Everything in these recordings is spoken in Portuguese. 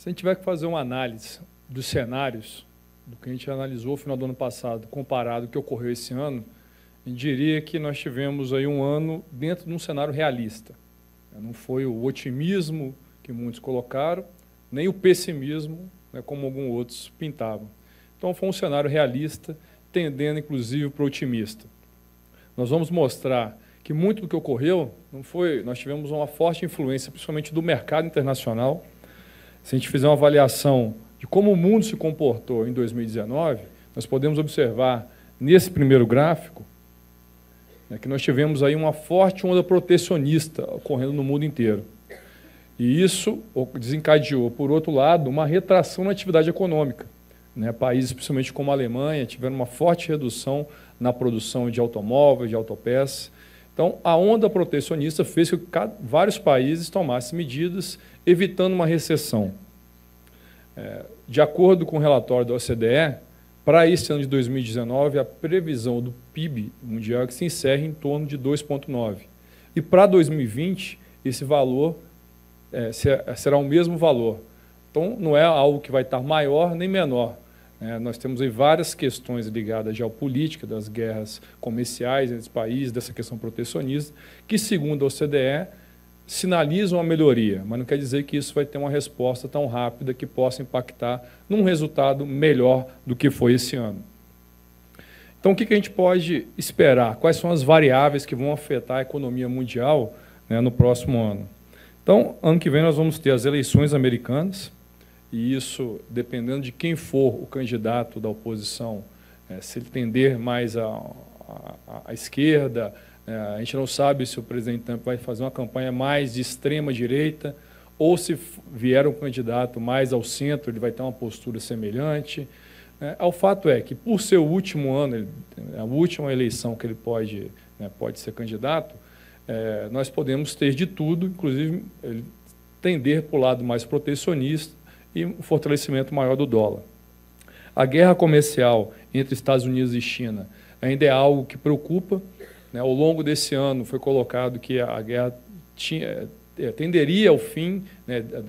Se a gente tiver que fazer uma análise dos cenários, do que a gente analisou no final do ano passado, comparado ao que ocorreu esse ano, a gente diria que nós tivemos aí um ano dentro de um cenário realista. Não foi o otimismo que muitos colocaram, nem o pessimismo, né, como alguns outros pintavam. Então, foi um cenário realista, tendendo, inclusive, para o otimista. Nós vamos mostrar que muito do que ocorreu, nós tivemos uma forte influência, principalmente do mercado internacional. Se a gente fizer uma avaliação de como o mundo se comportou em 2019, nós podemos observar, nesse primeiro gráfico, né, que nós tivemos aí uma forte onda protecionista ocorrendo no mundo inteiro. E isso desencadeou, por outro lado, uma retração na atividade econômica. Né, países, principalmente como a Alemanha, tiveram uma forte redução na produção de automóveis, de autopeças. Então, a onda protecionista fez com que vários países tomassem medidas, evitando uma recessão. De acordo com o relatório da OCDE, para esse ano de 2019, a previsão do PIB mundial é que se encerre em torno de 2,9. E para 2020, esse valor será o mesmo valor. Então, não é algo que vai estar maior nem menor. Nós temos aí várias questões ligadas à geopolítica, das guerras comerciais entre os países, dessa questão protecionista, que, segundo a OCDE, sinalizam a melhoria, mas não quer dizer que isso vai ter uma resposta tão rápida que possa impactar num resultado melhor do que foi esse ano. Então, o que a gente pode esperar? Quais são as variáveis que vão afetar a economia mundial, né, no próximo ano? Então, ano que vem nós vamos ter as eleições americanas, e isso, dependendo de quem for o candidato da oposição, se ele tender mais à esquerda, a gente não sabe se o presidente Trump vai fazer uma campanha mais de extrema-direita, ou se vier um candidato mais ao centro, ele vai ter uma postura semelhante. O fato é que, por ser o último ano, a última eleição que ele pode ser candidato, nós podemos ter de tudo, inclusive ele tender para o lado mais protecionista, e um fortalecimento maior do dólar. A guerra comercial entre Estados Unidos e China ainda é algo que preocupa. Ao longo desse ano foi colocado que a guerra tenderia ao fim,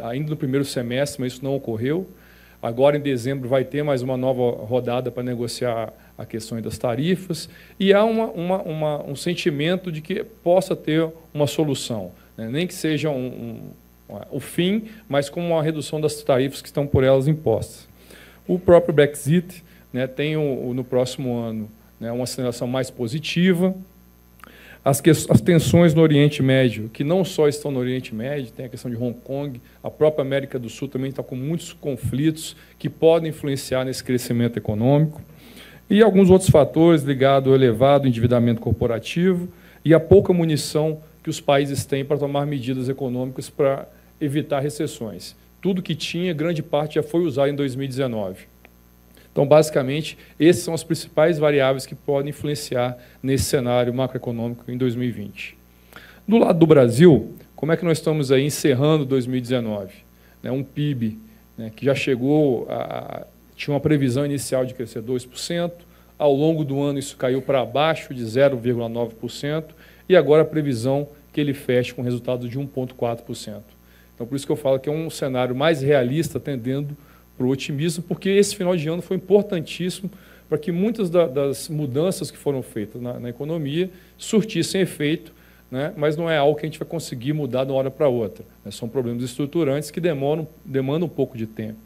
ainda no primeiro semestre, mas isso não ocorreu. Agora, em dezembro, vai ter mais uma nova rodada para negociar a questão das tarifas, e há um sentimento de que possa ter uma solução, nem que seja o fim, mas com uma redução das tarifas que estão por elas impostas. O próprio Brexit tem no próximo ano uma sinalização mais positiva. As tensões no Oriente Médio, que não só estão no Oriente Médio, tem a questão de Hong Kong, a própria América do Sul também está com muitos conflitos que podem influenciar nesse crescimento econômico, e alguns outros fatores ligados ao elevado endividamento corporativo e a pouca munição que os países têm para tomar medidas econômicas para evitar recessões. Tudo que tinha, grande parte já foi usado em 2019. Então, basicamente, essas são as principais variáveis que podem influenciar nesse cenário macroeconômico em 2020. Do lado do Brasil, como é que nós estamos aí encerrando 2019? Um PIB que já chegou tinha uma previsão inicial de crescer 2%, ao longo do ano isso caiu para abaixo de 0,9%, e agora a previsão que ele feche com resultado de 1,4%. Então, por isso que eu falo que é um cenário mais realista, tendendo para o otimismo, porque esse final de ano foi importantíssimo para que muitas das mudanças que foram feitas na economia surtissem efeito, mas não é algo que a gente vai conseguir mudar de uma hora para outra. São problemas estruturantes que demandam um pouco de tempo.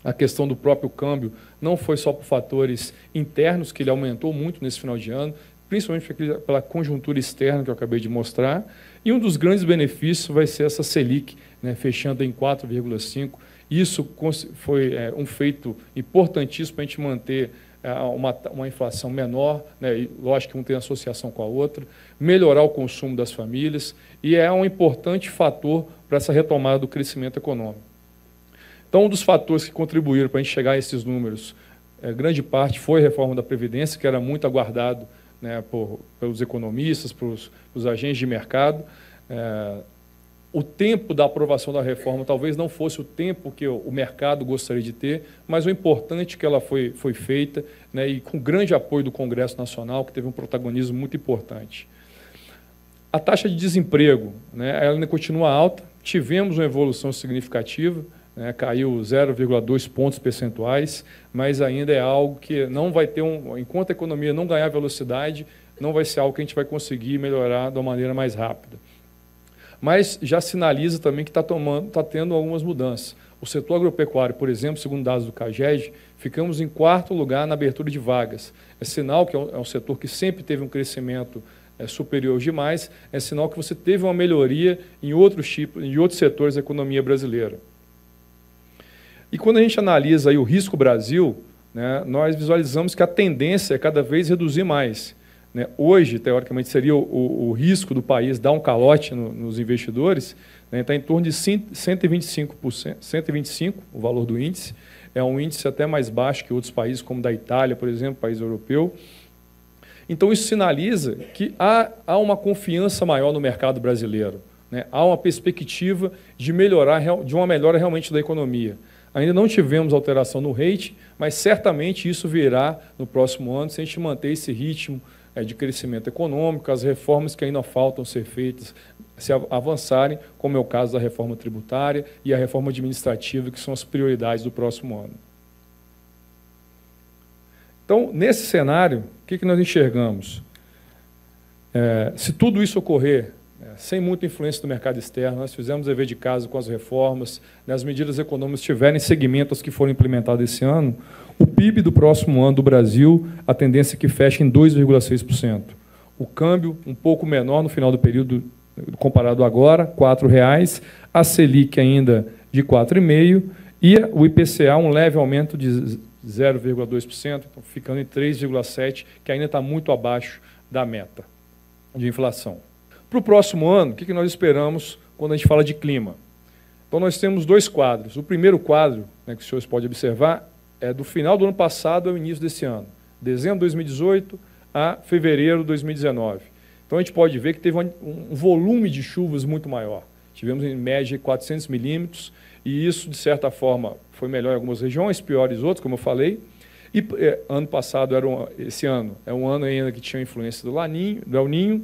A questão do próprio câmbio não foi só por fatores internos, que ele aumentou muito nesse final de ano, principalmente pela conjuntura externa que eu acabei de mostrar, e um dos grandes benefícios vai ser essa Selic, fechando em 4,5%. Isso foi um feito importantíssimo para a gente manter uma inflação menor, e lógico que um tem associação com a outra, melhorar o consumo das famílias, e é um importante fator para essa retomada do crescimento econômico. Então, um dos fatores que contribuíram para a gente chegar a esses números, grande parte foi a reforma da Previdência, que era muito aguardado pelos economistas, pelos agentes de mercado. O tempo da aprovação da reforma talvez não fosse o tempo que o mercado gostaria de ter, mas o importante é que ela foi feita, e com grande apoio do Congresso Nacional, que teve um protagonismo muito importante. A taxa de desemprego, ela ainda continua alta, tivemos uma evolução significativa, né, caiu 0,2 pontos percentuais, mas ainda é algo que não vai ter, enquanto a economia não ganhar velocidade, não vai ser algo que a gente vai conseguir melhorar de uma maneira mais rápida. Mas já sinaliza também que está tendo algumas mudanças. O setor agropecuário, por exemplo, segundo dados do CAGED, ficamos em 4º lugar na abertura de vagas. É sinal que é um setor que sempre teve um crescimento superior demais, é sinal que você teve uma melhoria em outros setores da economia brasileira. E quando a gente analisa aí o risco Brasil, né, nós visualizamos que a tendência é cada vez reduzir mais. Né? Hoje, teoricamente, seria o risco do país dar um calote nos investidores, né, está em torno de 125%, 125% o valor do índice, é um índice até mais baixo que outros países, como da Itália, por exemplo, país europeu. Então, isso sinaliza que há uma confiança maior no mercado brasileiro, né? Há uma perspectiva de uma melhora realmente da economia. Ainda não tivemos alteração no rate, mas certamente isso virá no próximo ano, se a gente manter esse ritmo de crescimento econômico, as reformas que ainda faltam ser feitas, se avançarem, como é o caso da reforma tributária e a reforma administrativa, que são as prioridades do próximo ano. Então, nesse cenário, o que nós enxergamos? Se tudo isso ocorrer, sem muita influência do mercado externo, nós fizemos dever de casa com as reformas, as medidas econômicas tiverem seguimento às que foram implementadas esse ano, o PIB do próximo ano do Brasil, a tendência é que feche em 2,6%. O câmbio um pouco menor no final do período, comparado agora, R$ 4,00, a Selic ainda de 4,5%, e o IPCA um leve aumento de 0,2%, então ficando em 3,7%, que ainda está muito abaixo da meta de inflação. Para o próximo ano, o que nós esperamos quando a gente fala de clima? Então, nós temos 2 quadros. O primeiro quadro, né, que os senhores podem observar, é do final do ano passado ao início desse ano, dezembro de 2018 a fevereiro de 2019. Então, a gente pode ver que teve um volume de chuvas muito maior. Tivemos, em média, 400 milímetros, e isso, de certa forma, foi melhor em algumas regiões, piores em outras, como eu falei. E ano passado, esse ano, é um ano ainda que tinha influência do El Niño.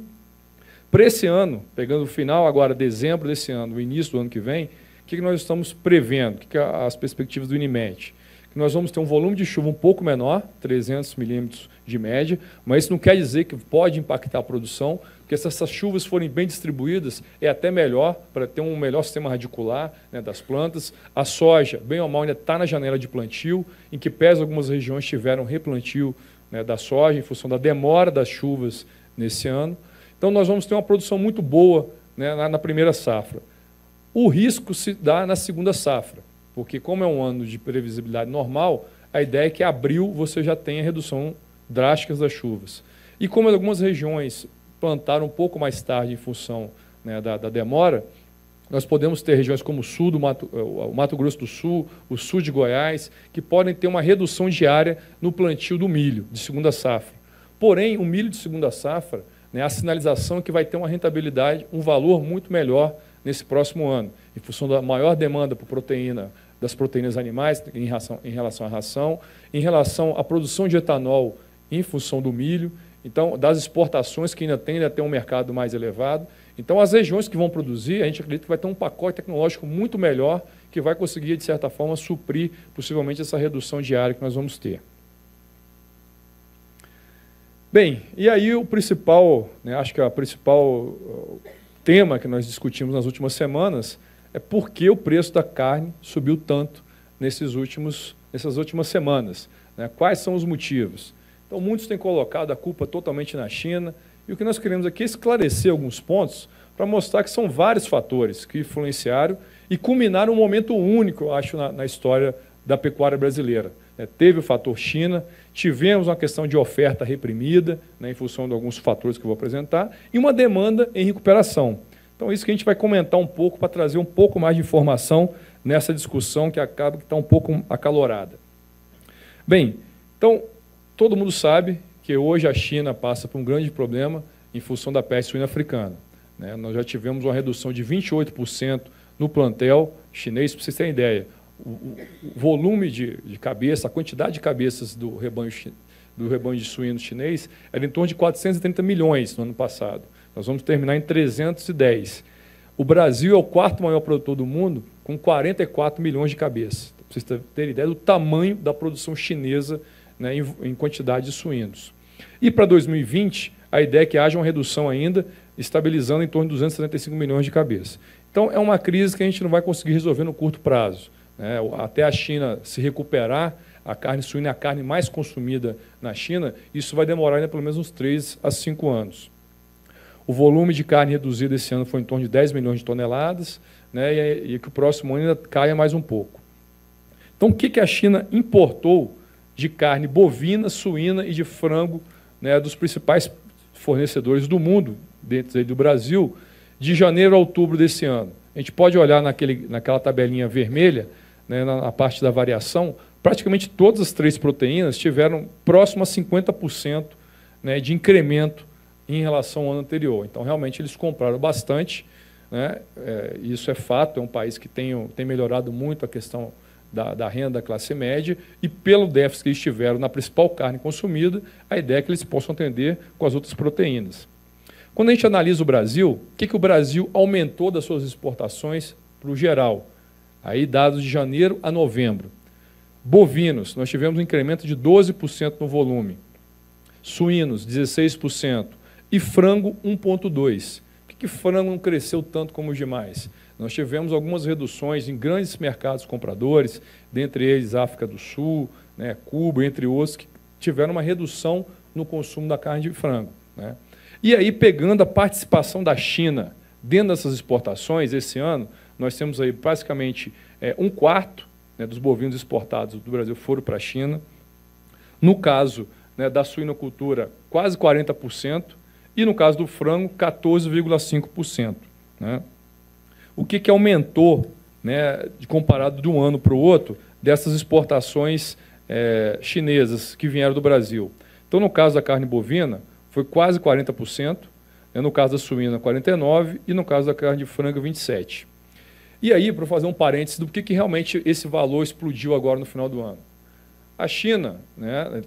Para esse ano, pegando o final agora, dezembro desse ano, o início do ano que vem, o que nós estamos prevendo? O que as perspectivas do INMET? Que nós vamos ter um volume de chuva um pouco menor, 300 milímetros de média, mas isso não quer dizer que pode impactar a produção, porque se essas chuvas forem bem distribuídas, é até melhor, para ter um melhor sistema radicular, né, das plantas. A soja, bem ou mal, ainda está na janela de plantio, em que pese algumas regiões tiveram replantio, né, da soja, em função da demora das chuvas nesse ano. Então, nós vamos ter uma produção muito boa, né, na primeira safra. O risco se dá na segunda safra, porque como é um ano de previsibilidade normal, a ideia é que em abril você já tenha redução drástica das chuvas. E como algumas regiões plantaram um pouco mais tarde em função, né, da demora, nós podemos ter regiões como o sul o Mato Grosso do Sul, o sul de Goiás, que podem ter uma redução diária no plantio do milho de segunda safra. Porém, o milho de segunda safra, né, a sinalização é que vai ter uma rentabilidade, um valor muito melhor nesse próximo ano, em função da maior demanda por proteína, das proteínas animais em relação à ração, em relação à produção de etanol em função do milho, então, das exportações que ainda tendem a ter um mercado mais elevado. Então, as regiões que vão produzir, a gente acredita que vai ter um pacote tecnológico muito melhor, que vai conseguir, de certa forma, suprir, possivelmente, essa redução diária que nós vamos ter. Bem, e aí o principal, né, acho que o principal tema que nós discutimos nas últimas semanas é por que o preço da carne subiu tanto nessas últimas semanas, né? Quais são os motivos? Então, muitos têm colocado a culpa totalmente na China, e o que nós queremos aqui é esclarecer alguns pontos para mostrar que são vários fatores que influenciaram e culminaram um momento único, eu acho, na história da pecuária brasileira. Teve o fator China, tivemos uma questão de oferta reprimida, né, em função de alguns fatores que eu vou apresentar, e uma demanda em recuperação. Então, é isso que a gente vai comentar um pouco para trazer um pouco mais de informação nessa discussão que acaba que está um pouco acalorada. Bem, então, todo mundo sabe que hoje a China passa por um grande problema em função da peste suína africana, né? Nós já tivemos uma redução de 28% no plantel chinês, para vocês terem ideia. O volume de cabeça, a quantidade de cabeças do rebanho de suínos chinês era em torno de 430 milhões no ano passado. Nós vamos terminar em 310. O Brasil é o 4º maior produtor do mundo com 44 milhões de cabeças. Para vocês terem ideia do tamanho da produção chinesa, né, em quantidade de suínos. E para 2020, a ideia é que haja uma redução ainda, estabilizando em torno de 275 milhões de cabeças. Então, é uma crise que a gente não vai conseguir resolver no curto prazo, né? Até a China se recuperar, a carne suína é a carne mais consumida na China, isso vai demorar ainda pelo menos uns 3 a 5 anos. O volume de carne reduzido esse ano foi em torno de 10 milhões de toneladas, né, e que o próximo ano ainda caia mais um pouco. Então, o que a China importou de carne bovina, suína e de frango, né, dos principais fornecedores do mundo, dentro aí do Brasil, de janeiro a outubro desse ano? A gente pode olhar naquela tabelinha vermelha, né, na parte da variação, praticamente todas as 3 proteínas tiveram próximo a 50%, né, de incremento em relação ao ano anterior. Então, realmente, eles compraram bastante, né? Isso é fato, é um país que tem melhorado muito a questão da renda da classe média, e pelo déficit que eles tiveram na principal carne consumida, a ideia é que eles possam atender com as outras proteínas. Quando a gente analisa o Brasil, o que o Brasil aumentou das suas exportações para o geral? Aí, dados de janeiro a novembro. Bovinos, nós tivemos um incremento de 12% no volume. Suínos, 16%. E frango, 1,2%. Por que frango não cresceu tanto como os demais? Nós tivemos algumas reduções em grandes mercados compradores, dentre eles África do Sul, né, Cuba, entre outros, que tiveram uma redução no consumo da carne de frango, né? E aí, pegando a participação da China dentro dessas exportações, esse ano, nós temos aí basicamente 1/4, né, dos bovinos exportados do Brasil foram para a China. No caso, né, da suinocultura, quase 40%, e no caso do frango, 14,5%. Né? O que aumentou, né, comparado de um ano para o outro, dessas exportações chinesas que vieram do Brasil? Então, no caso da carne bovina, foi quase 40%, né, no caso da suína, 49%, e no caso da carne de frango, 27%. E aí, para fazer um parênteses do que realmente esse valor explodiu agora no final do ano. A China, né,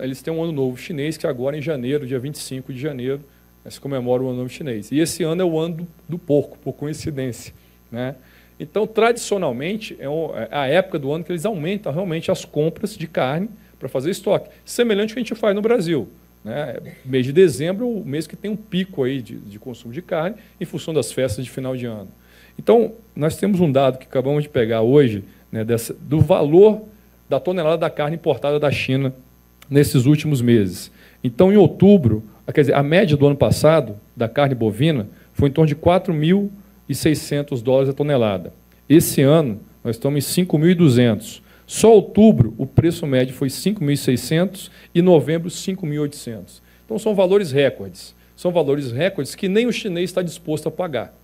eles têm um ano novo chinês, que agora em janeiro, dia 25 de janeiro, se comemora o ano novo chinês. E esse ano é o ano do porco, por coincidência, né? Então, tradicionalmente, é a época do ano que eles aumentam realmente as compras de carne para fazer estoque, semelhante ao que a gente faz no Brasil, né? Mês de dezembro é o mês que tem um pico aí de consumo de carne em função das festas de final de ano. Então, nós temos um dado que acabamos de pegar hoje, né, do valor da tonelada da carne importada da China nesses últimos meses. Então, em outubro, quer dizer, a média do ano passado da carne bovina foi em torno de 4.600 dólares a tonelada. Esse ano, nós estamos em 5.200. Só outubro, o preço médio foi 5.600 e novembro, 5.800. Então, são valores recordes. São valores recordes que nem o chinês está disposto a pagar.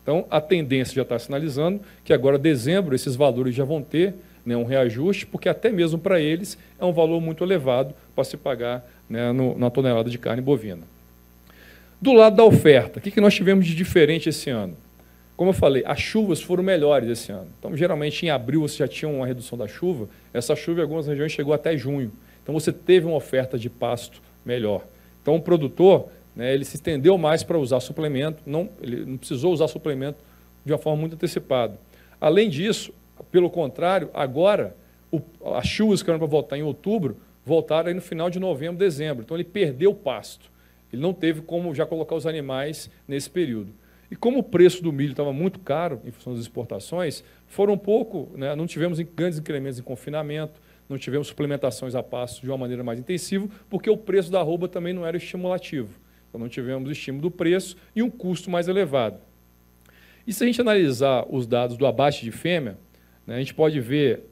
Então, a tendência já está sinalizando que agora, dezembro, esses valores já vão ter, né, um reajuste, porque até mesmo para eles é um valor muito elevado para se pagar, né, na tonelada de carne bovina. Do lado da oferta, o que nós tivemos de diferente esse ano? Como eu falei, as chuvas foram melhores esse ano. Então, geralmente, em abril você já tinha uma redução da chuva, essa chuva em algumas regiões chegou até junho. Então, você teve uma oferta de pasto melhor. Então, o produtor, né, ele se estendeu mais para usar suplemento, ele não precisou usar suplemento de uma forma muito antecipada. Além disso, pelo contrário, agora, as chuvas que eram para voltar em outubro, voltaram aí no final de novembro, dezembro. Então, ele perdeu o pasto. Ele não teve como já colocar os animais nesse período. E como o preço do milho estava muito caro em função das exportações, né, não tivemos grandes incrementos em confinamento, não tivemos suplementações a pasto de uma maneira mais intensiva, porque o preço da arroba também não era estimulativo. Então, não tivemos estímulo do preço e um custo mais elevado. E se a gente analisar os dados do abate de fêmea, né, a gente pode ver,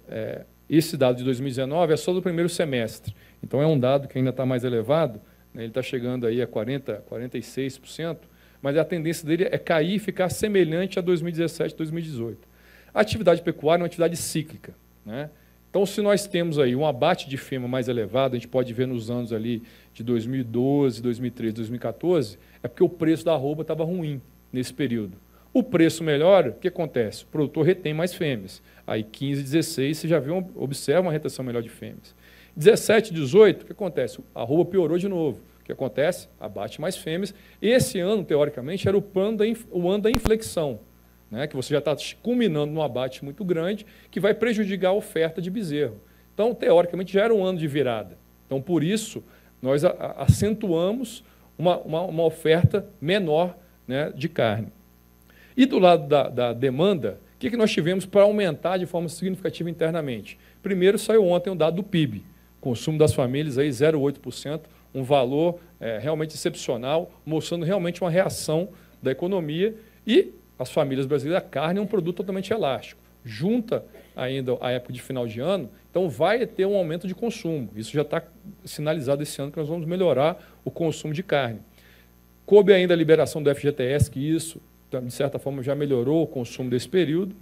esse dado de 2019 é só do primeiro semestre. Então, é um dado que ainda está mais elevado, né, ele está chegando aí a 46%, mas a tendência dele é cair e ficar semelhante a 2017, 2018. A atividade pecuária é uma atividade cíclica, né? Então, se nós temos aí um abate de fêmea mais elevado, a gente pode ver nos anos ali de 2012, 2013, 2014, é porque o preço da arroba estava ruim nesse período. O preço melhora, o que acontece? O produtor retém mais fêmeas. Aí 15, 16, você já observa uma retenção melhor de fêmeas. 17, 18, o que acontece? A arroba piorou de novo. O que acontece? Abate mais fêmeas. Esse ano, teoricamente, era o ano da inflexão, né, que você já está culminando num abate muito grande, que vai prejudicar a oferta de bezerro. Então, teoricamente, já era um ano de virada. Então, por isso, nós acentuamos uma oferta menor, né, de carne. E do lado da demanda, o que nós tivemos para aumentar de forma significativa internamente? Primeiro, saiu ontem o dado do PIB, consumo das famílias aí 0,8%, um valor realmente excepcional, mostrando realmente uma reação da economia. E as famílias brasileiras, a carne é um produto totalmente elástico. Junta ainda a época de final de ano, então vai ter um aumento de consumo. Isso já está sinalizado esse ano, que nós vamos melhorar o consumo de carne. Coube ainda a liberação do FGTS, que isso, de certa forma, já melhorou o consumo desse período.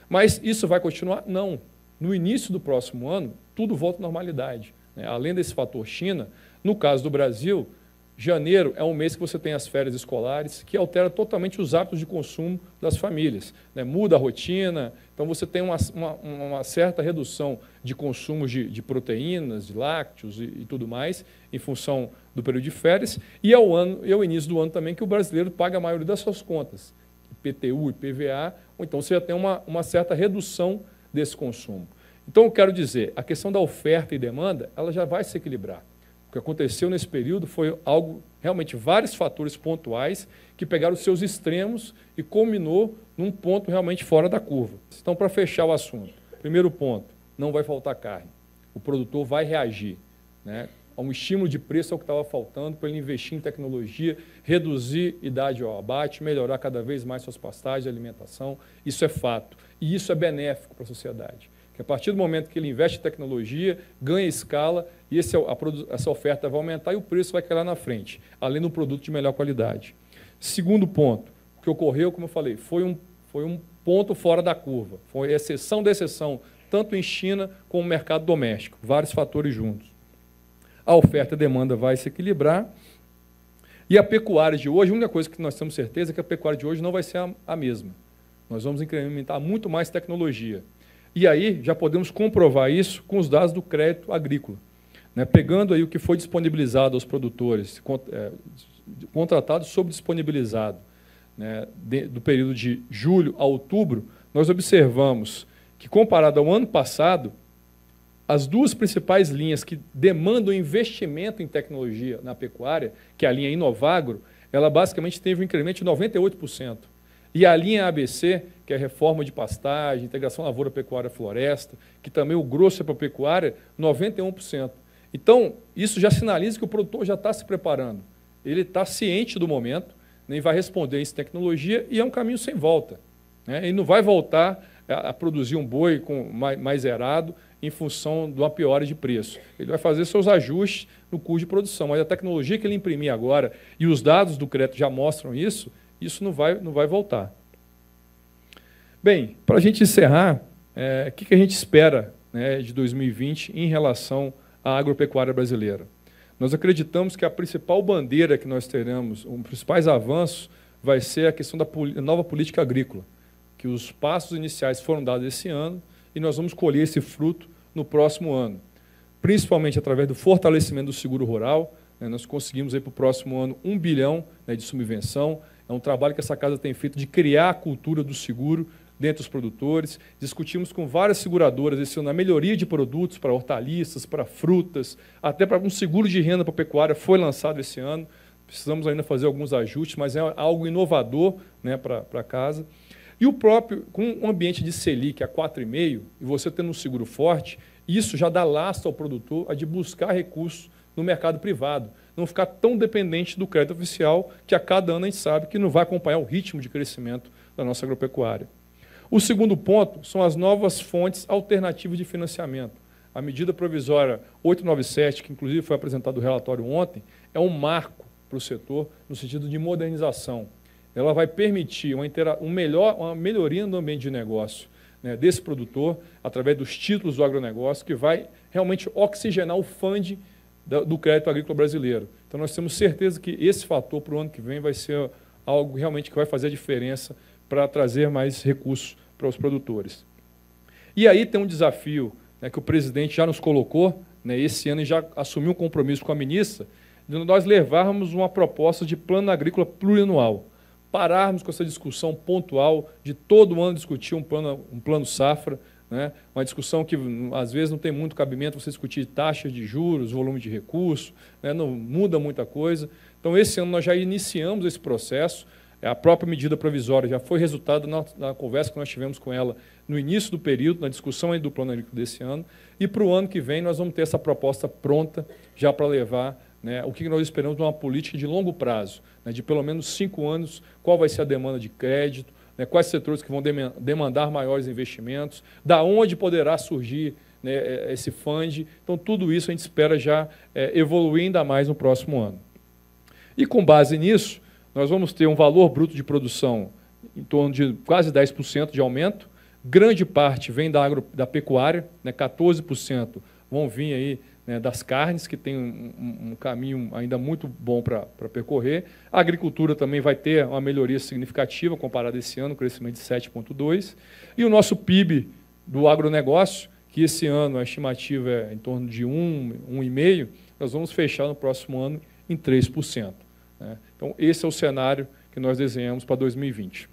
Mas isso vai continuar? Não. No início do próximo ano, tudo volta à normalidade, né? Além desse fator China, no caso do Brasil, janeiro é um mês que você tem as férias escolares, que altera totalmente os hábitos de consumo das famílias, né? Muda a rotina, então você tem uma certa redução de consumo de proteínas, de lácteos e tudo mais, em função do período de férias, e é o início do ano também que o brasileiro paga a maioria das suas contas, IPTU, IPVA, ou então você já tem uma certa redução desse consumo. Então, eu quero dizer, a questão da oferta e demanda, ela já vai se equilibrar. O que aconteceu nesse período foi algo, realmente, vários fatores pontuais que pegaram os seus extremos e culminou num ponto realmente fora da curva. Então, para fechar o assunto, primeiro ponto, não vai faltar carne. O produtor vai reagir, né? A um estímulo de preço é o que estava faltando para ele investir em tecnologia, reduzir idade ao abate, melhorar cada vez mais suas pastagens, alimentação. Isso é fato. E isso é benéfico para a sociedade. Que a partir do momento que ele investe em tecnologia, ganha escala, e essa oferta vai aumentar e o preço vai cair lá na frente, além do produto de melhor qualidade. Segundo ponto, o que ocorreu, como eu falei, foi um ponto fora da curva, foi exceção da exceção, tanto em China como no mercado doméstico, vários fatores juntos. A oferta e a demanda vai se equilibrar, e a pecuária de hoje, a única coisa que nós temos certeza é que a pecuária de hoje não vai ser a mesma. Nós vamos incrementar muito mais tecnologia. E aí já podemos comprovar isso com os dados do crédito agrícola, né? Pegando aí o que foi disponibilizado aos produtores, contratado sobre disponibilizado, né, do período de julho a outubro, nós observamos que, comparado ao ano passado, as duas principais linhas que demandam investimento em tecnologia na pecuária, que é a linha Inovagro, ela basicamente teve um incremento de 98%. E a linha ABC, que é a reforma de pastagem, integração lavoura, pecuária, floresta, que também o grosso é para a pecuária, 91%. Então, isso já sinaliza que o produtor já está se preparando. Ele está ciente do momento, nem vai responder isso em tecnologia, e é um caminho sem volta, né? Ele não vai voltar a produzir um boi com mais zerado em função de uma piora de preço. Ele vai fazer seus ajustes no custo de produção, mas a tecnologia que ele imprimir agora, e os dados do crédito já mostram isso não vai voltar. Bem, para a gente encerrar, o que a gente espera, né, de 2020 em relação à agropecuária brasileira? Nós acreditamos que a principal bandeira que nós teremos, os principais avanços, vai ser a questão da nova política agrícola, que os passos iniciais foram dados esse ano e nós vamos colher esse fruto no próximo ano, principalmente através do fortalecimento do seguro rural, né? Nós conseguimos para o próximo ano 1 bilhão, né, de subvenção. É um trabalho que essa casa tem feito de criar a cultura do seguro dentro dos produtores. Discutimos com várias seguradoras esse ano a melhoria de produtos para hortaliças, para frutas, até para um seguro de renda para a pecuária foi lançado esse ano. Precisamos ainda fazer alguns ajustes, mas é algo inovador, né, para a casa. E o próprio, com um ambiente de Selic a 4,5%, e você tendo um seguro forte, isso já dá lastro ao produtor a de buscar recursos no mercado privado, não ficar tão dependente do crédito oficial, que a cada ano a gente sabe que não vai acompanhar o ritmo de crescimento da nossa agropecuária. O segundo ponto são as novas fontes alternativas de financiamento. A medida provisória 897, que inclusive foi apresentado o relatório ontem, é um marco para o setor no sentido de modernização. Ela vai permitir uma melhoria no ambiente de negócio, né, desse produtor, através dos títulos do agronegócio, que vai realmente oxigenar o funding do crédito agrícola brasileiro. Então, nós temos certeza que esse fator para o ano que vem vai ser algo realmente que vai fazer a diferença para trazer mais recursos para os produtores. E aí tem um desafio, né, que o presidente já nos colocou, né, esse ano, e já assumiu um compromisso com a ministra, de nós levarmos uma proposta de plano agrícola plurianual. pararmos com essa discussão pontual de todo ano discutir um plano safra, né? Uma discussão que, às vezes, não tem muito cabimento você discutir taxas de juros, volume de recursos, né? Não muda muita coisa. Então, esse ano nós já iniciamos esse processo. A própria medida provisória já foi resultado na conversa que nós tivemos com ela no início do período, na discussão aí do plano agrícola desse ano. E para o ano que vem nós vamos ter essa proposta pronta já para levar, né, o que nós esperamos de uma política de longo prazo, né, de pelo menos 5 anos, qual vai ser a demanda de crédito, né, quais setores que vão demandar maiores investimentos, da onde poderá surgir, né, esse fund. Então, tudo isso a gente espera já evoluir ainda mais no próximo ano. E, com base nisso, nós vamos ter um valor bruto de produção em torno de quase 10% de aumento. Grande parte vem da pecuária, né, 14% vão vir aí, né, das carnes, que tem um caminho ainda muito bom para percorrer. A agricultura também vai ter uma melhoria significativa comparada a esse ano, um crescimento de 7,2%. E o nosso PIB do agronegócio, que esse ano a estimativa é em torno de 1,5%, nós vamos fechar no próximo ano em 3%. Né? Então, esse é o cenário que nós desenhamos para 2020.